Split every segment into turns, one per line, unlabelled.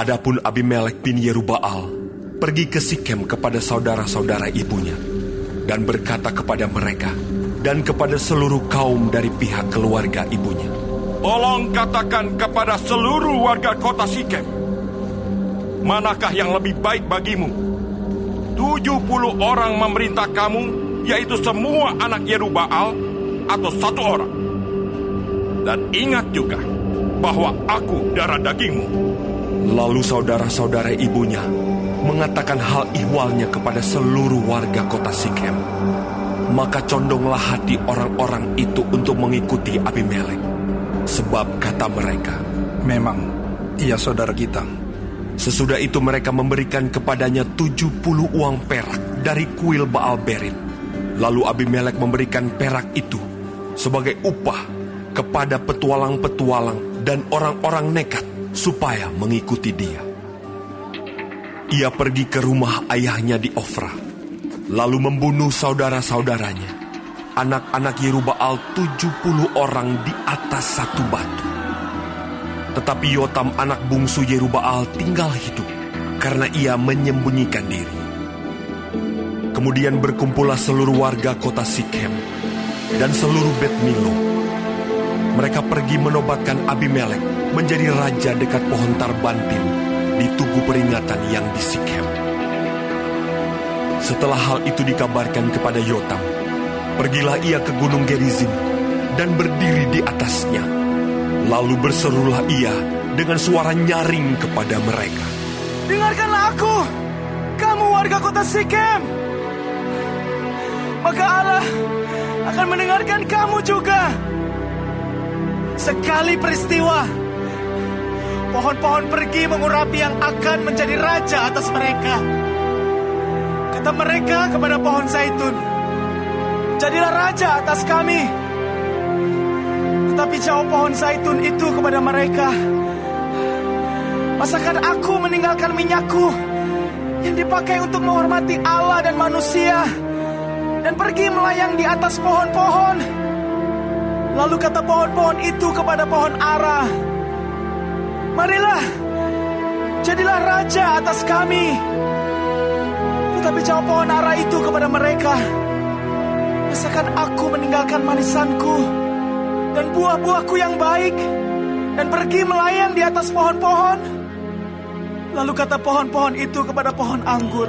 Adapun Abimelek bin Yerubbaal pergi ke Sikem kepada saudara-saudara ibunya dan berkata kepada mereka dan kepada seluruh kaum dari pihak keluarga ibunya,
"Tolong katakan kepada seluruh warga kota Sikem, manakah yang lebih baik bagimu? 70 orang memerintah kamu, yaitu semua anak Yerubbaal, atau 1 orang? Dan ingat juga bahwa aku darah dagingmu."
Lalu saudara-saudara ibunya mengatakan hal ihwalnya kepada seluruh warga kota Sikem. Maka condonglah hati orang-orang itu untuk mengikuti Abimelek. Sebab kata mereka,
"Memang ia saudara kita."
Sesudah itu mereka memberikan kepadanya 70 uang perak dari kuil Baal Berit. Lalu Abimelek memberikan perak itu sebagai upah kepada petualang-petualang dan orang-orang nekat supaya mengikuti dia. Ia pergi ke rumah ayahnya di Ofra, lalu membunuh saudara-saudaranya, anak-anak Yerubbaal 70 orang di atas satu batu. Tetapi Yotam anak bungsu Yerubbaal tinggal hidup karena ia menyembunyikan diri. Kemudian berkumpullah seluruh warga kota Sikem dan seluruh Bet Milo. Mereka pergi menobatkan Abimelek menjadi raja dekat pohon tarbantin di tugu peringatan yang di Sikem. Setelah hal itu dikabarkan kepada Yotam, pergilah ia ke gunung Gerizim dan berdiri di atasnya. Lalu berserulah ia dengan suara nyaring kepada mereka,
"Dengarkanlah aku, kamu warga kota Sikem. Maka Allah akan mendengarkan kamu juga. Sekali peristiwa, pohon-pohon pergi mengurapi yang akan menjadi raja atas mereka. Kata mereka kepada pohon zaitun, 'Jadilah raja atas kami.' Tetapi jawab pohon zaitun itu kepada mereka, 'Masakan aku meninggalkan minyakku yang dipakai untuk menghormati Allah dan manusia dan pergi melayang di atas pohon-pohon?' Lalu kata pohon-pohon itu kepada pohon ara, 'Marilah, jadilah raja atas kami.' Tetapi jawab pohon ara itu kepada mereka, 'Masakan aku meninggalkan manisanku dan buah-buahku yang baik dan pergi melayang di atas pohon-pohon?' Lalu kata pohon-pohon itu kepada pohon anggur,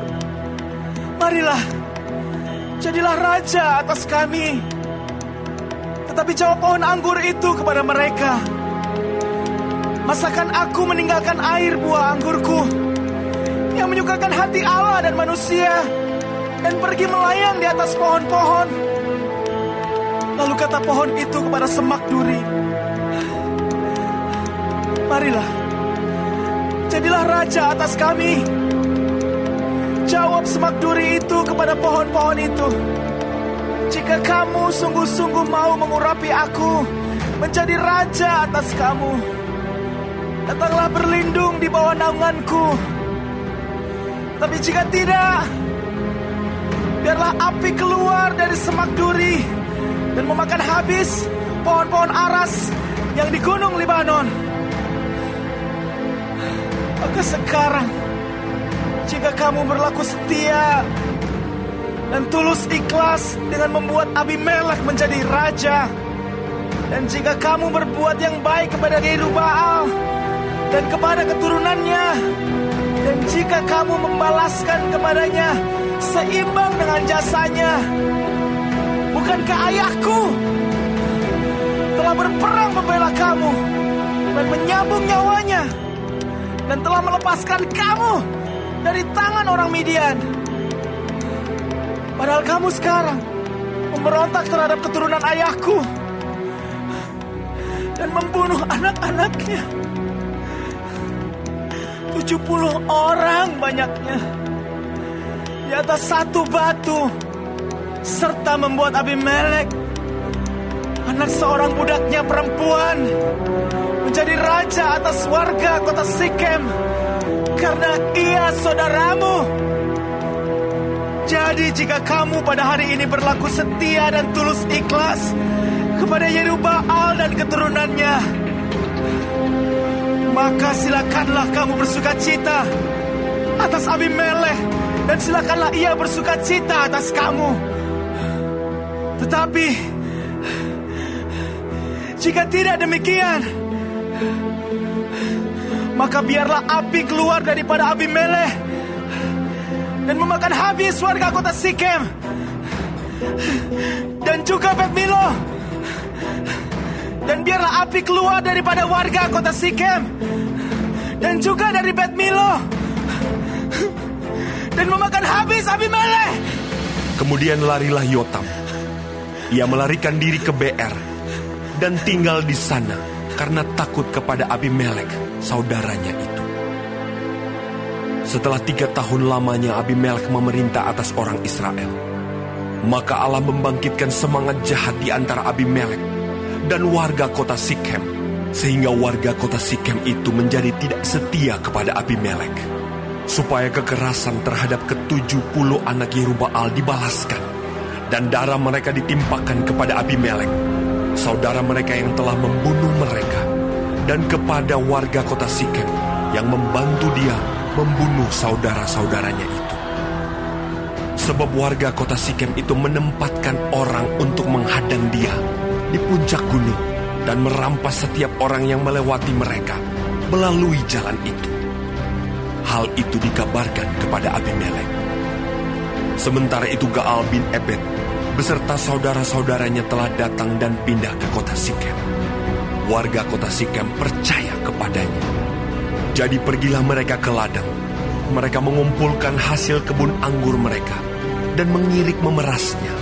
'Marilah, jadilah raja atas kami.' Tetapi jawab pohon anggur itu kepada mereka, 'Masakan aku meninggalkan air buah anggurku yang menyukakan hati Allah dan manusia dan pergi melayang di atas pohon-pohon?' Lalu kata pohon itu kepada semak duri, 'Marilah, jadilah raja atas kami.' Jawab semak duri itu kepada pohon-pohon itu, 'Jika kamu sungguh-sungguh mau mengurapi aku menjadi raja atas kamu, datanglah berlindung di bawah naunganku. Tapi jika tidak, biarlah api keluar dari semak duri dan memakan habis pohon-pohon aras yang di gunung Libanon. Maka sekarang, jika kamu berlaku setia dan tulus ikhlas dengan membuat Abimelek menjadi raja, dan jika kamu berbuat yang baik kepada Yerubbaal dan kepada keturunannya, dan jika kamu membalaskan kepadanya seimbang dengan jasanya, bukankah ayahku telah berperang membela kamu dan menyambung nyawanya, dan telah melepaskan kamu dari tangan orang Midian? Padahal kamu sekarang memberontak terhadap keturunan ayahku dan membunuh anak-anaknya. 70 orang banyaknya di atas satu batu, serta membuat Abimelek, anak seorang budaknya perempuan, menjadi raja atas warga kota Sikem karena ia saudaramu. Jadi jika kamu pada hari ini berlaku setia dan tulus ikhlas kepada Yerubbaal dan keturunannya, maka silakanlah kamu bersukacita atas Abimelek, dan silakanlah ia bersukacita atas kamu. Tetapi jika tidak demikian, maka biarlah api keluar daripada Abimelek dan memakan habis warga kota Sikem dan juga Bet Milo. Dan biarlah api keluar daripada warga kota Sikem dan juga dari Bet Milo dan memakan habis Abimelek.
Kemudian larilah Yotam. Ia melarikan diri ke Beer dan tinggal di sana karena takut kepada Abimelek, saudaranya itu. Setelah 3 tahun lamanya Abimelek memerintah atas orang Israel, maka Allah membangkitkan semangat jahat di antara Abimelek dan warga kota Sikem, sehingga warga kota Sikem itu menjadi tidak setia kepada Abimelek, supaya kekerasan terhadap ke-70 anak Yerubbaal dibalaskan, dan darah mereka ditimpakan kepada Abimelek, saudara mereka yang telah membunuh mereka, dan kepada warga kota Sikem yang membantu dia membunuh saudara-saudaranya itu. Sebab warga kota Sikem itu menempatkan orang untuk menghadang dia di puncak gunung dan merampas setiap orang yang melewati mereka melalui jalan itu. Hal itu dikabarkan kepada Abimelek. Sementara itu Gaal bin Ebed beserta saudara-saudaranya telah datang dan pindah ke kota Sikem. Warga kota Sikem percaya kepadanya. Jadi pergilah mereka ke ladang. Mereka mengumpulkan hasil kebun anggur mereka dan mengirik memerasnya,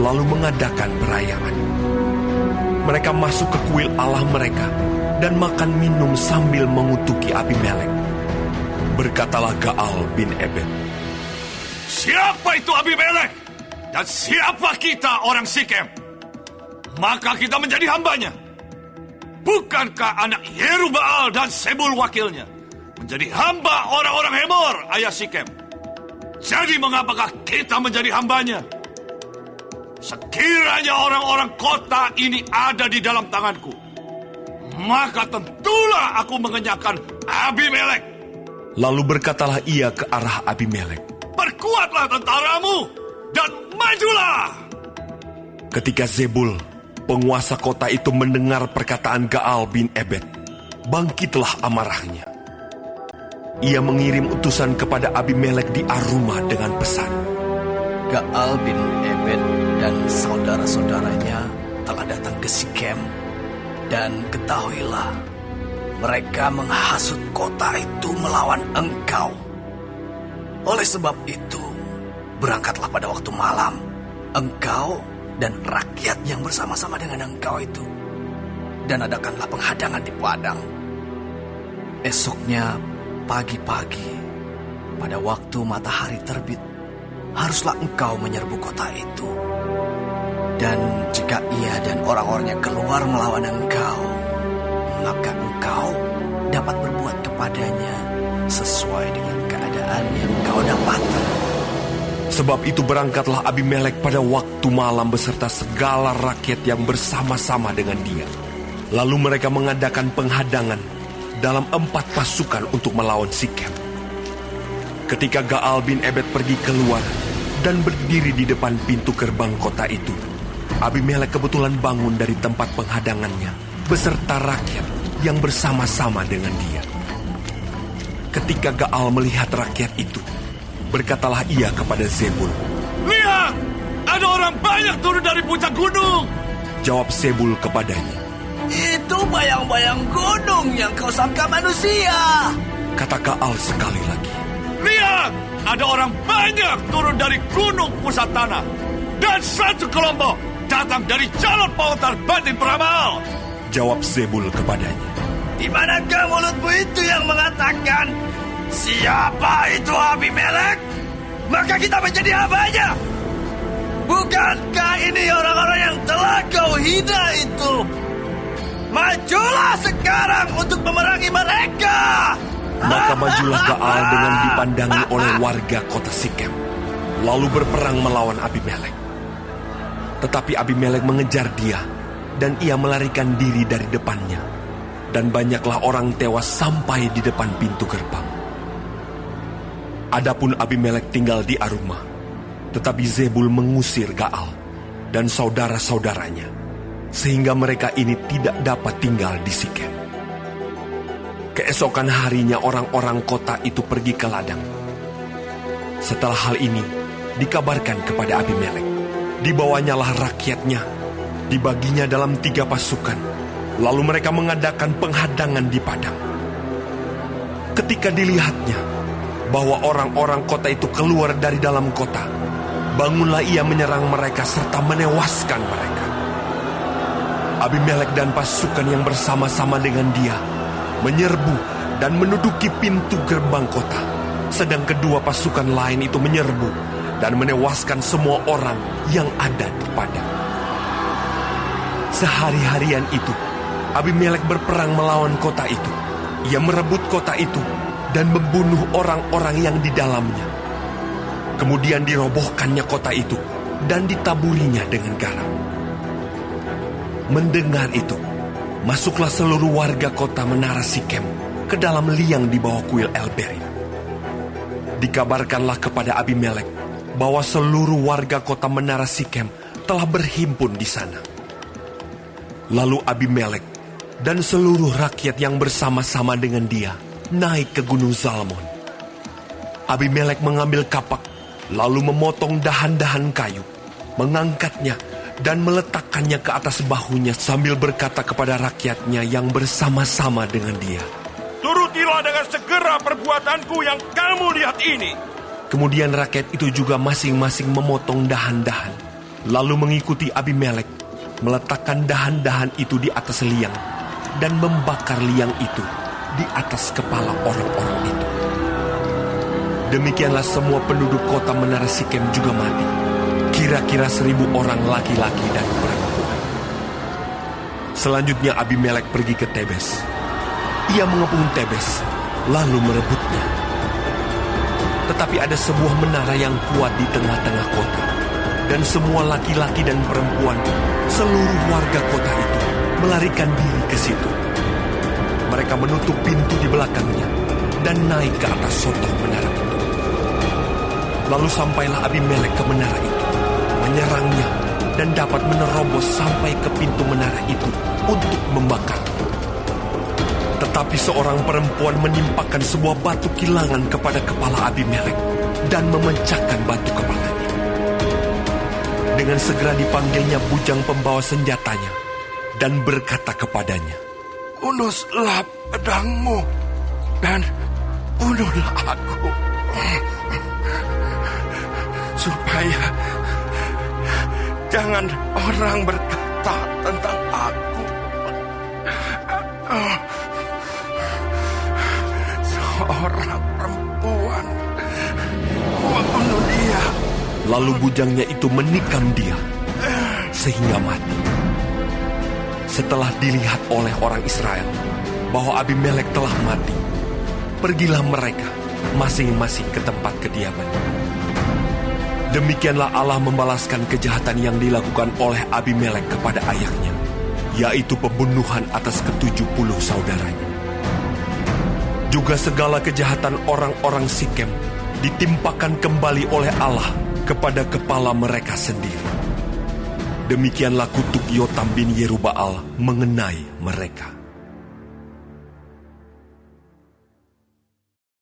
lalu mengadakan perayaan. Mereka masuk ke kuil Allah mereka dan makan minum sambil mengutuki Abimelek. Berkatalah Gaal bin Ebed,
Siapa itu Abimelek? Dan siapa kita orang Sikem? Maka kita menjadi hambanya. Bukankah anak Yerubbaal dan Sebul wakilnya menjadi hamba orang-orang Hemor, ayah Sikem? Jadi mengapakah kita menjadi hambanya? Sekiranya orang-orang kota ini ada di dalam tanganku, maka tentulah aku mengenyahkan Abimelek.
Lalu berkatalah ia ke arah Abimelek,
Perkuatlah tentaramu dan majulah.
Ketika Zebul, penguasa kota itu mendengar perkataan Gaal bin Ebed, bangkitlah amarahnya. Ia mengirim utusan kepada Abimelek di Arumah dengan pesan,
Gaal bin Ebed dan saudara-saudaranya telah datang ke Sikem, dan ketahuilah, mereka menghasut kota itu melawan engkau. Oleh sebab itu, berangkatlah pada waktu malam, engkau dan rakyat yang bersama-sama dengan engkau itu, dan adakanlah penghadangan di padang. Esoknya pagi-pagi, pada waktu matahari terbit, haruslah engkau menyerbu kota itu. Dan jika ia dan orang-orangnya keluar melawan engkau, maka engkau dapat berbuat kepadanya sesuai dengan keadaan yang engkau dapati.
Sebab itu berangkatlah Abimelek pada waktu malam beserta segala rakyat yang bersama-sama dengan dia. Lalu mereka mengadakan penghadangan dalam 4 pasukan untuk melawan Sikem. Ketika Gaal bin Ebed pergi keluar dan berdiri di depan pintu gerbang kota itu, Abimelek kebetulan bangun dari tempat penghadangannya beserta rakyat yang bersama-sama dengan dia. Ketika Gaal melihat rakyat itu, berkatalah ia kepada Zebul,
Lihat, ada orang banyak turun dari puncak gunung.
Jawab Zebul kepadanya,
Itu bayang-bayang gunung yang kau sangka manusia.
Kata Gaal sekali lagi,
Lihat, ada orang banyak turun dari gunung pusat tanah. Dan satu kelompok datang dari jalur pautar batin peramal.
Jawab Zebul kepadanya,
Di manakah mulutmu itu yang mengatakan, siapa itu Abimelek? Maka kita menjadi hambanya. Bukankah ini orang-orang yang telah kau hina itu? Majulah sekarang untuk memerangi mereka.
Maka majulah Gaal dengan dipandangi oleh warga kota Sikem, lalu berperang melawan Abimelek. Tetapi Abimelek mengejar dia, dan ia melarikan diri dari depannya. dan banyaklah orang tewas sampai di depan pintu gerbang. Adapun Abimelek tinggal di Arumah, tetapi Zebul mengusir Gaal dan saudara-saudaranya, sehingga mereka ini tidak dapat tinggal di Sikem. Keesokan harinya orang-orang kota itu pergi ke ladang. Setelah hal ini dikabarkan kepada Abimelek, dibawanyalah rakyatnya, dibaginya dalam 3 pasukan, lalu mereka mengadakan penghadangan di padang. Ketika dilihatnya bahwa orang-orang kota itu keluar dari dalam kota, bangunlah ia menyerang mereka serta menewaskan mereka. Abimelek dan pasukan yang bersama-sama dengan dia menyerbu dan menduduki pintu gerbang kota, sedang kedua pasukan lain itu menyerbu dan menewaskan semua orang yang ada di padang. Sehari-harian itu Abimelek berperang melawan kota itu. Ia merebut kota itu dan membunuh orang-orang yang di dalamnya. Kemudian dirobohkannya kota itu dan ditaburinya dengan garam. Mendengar itu, masuklah seluruh warga kota Menara Sikem ke dalam liang di bawah kuil El-Berit. Dikabarkanlah kepada Abimelek bahwa seluruh warga kota Menara Sikem telah berhimpun di sana. Lalu Abimelek dan seluruh rakyat yang bersama-sama dengan dia naik ke Gunung Zalmon. Abimelek mengambil kapak, lalu memotong dahan-dahan kayu, mengangkatnya dan meletakkannya ke atas bahunya sambil berkata kepada rakyatnya yang bersama-sama dengan dia,
"Turutilah dengan segera perbuatanku yang kamu lihat ini."
Kemudian rakyat itu juga masing-masing memotong dahan-dahan, lalu mengikuti Abimelek, meletakkan dahan-dahan itu di atas liang dan membakar liang itu di atas kepala orang-orang itu. Demikianlah semua penduduk kota Menara Sikem juga mati, kira-kira 1.000 orang laki-laki dan perempuan. Selanjutnya Abimelek pergi ke Tebes. Ia mengepung Tebes, lalu merebutnya. Tetapi ada sebuah menara yang kuat di tengah-tengah kota, dan semua laki-laki dan perempuan, seluruh warga kota itu, melarikan diri ke situ. Mereka menutup pintu di belakangnya dan naik ke atas sotoh menara itu. Lalu sampailah Abimelek ke menara itu, menyerangnya dan dapat menerobos sampai ke pintu menara itu untuk membakarnya. Tetapi seorang perempuan menimpakan sebuah batu kilangan kepada kepala Abimelek dan memecahkan batu kepalanya. Dengan segera dipanggilnya bujang pembawa senjatanya dan berkata kepadanya,
Unuslah pedangmu dan bunuhlah aku, supaya jangan orang berkata tentang aku, seorang perempuan membunuh dia.
Lalu bujangnya itu menikam dia sehingga mati. Setelah dilihat oleh orang Israel bahwa Abimelek telah mati, pergilah mereka masing-masing ke tempat kediaman. Demikianlah Allah membalaskan kejahatan yang dilakukan oleh Abimelek kepada ayahnya, yaitu pembunuhan atas ke-70 saudaranya. Juga segala kejahatan orang-orang Sikem ditimpakan kembali oleh Allah kepada kepala mereka sendiri. Demikianlah kutuk Yotam bin Yerubbaal mengenai mereka.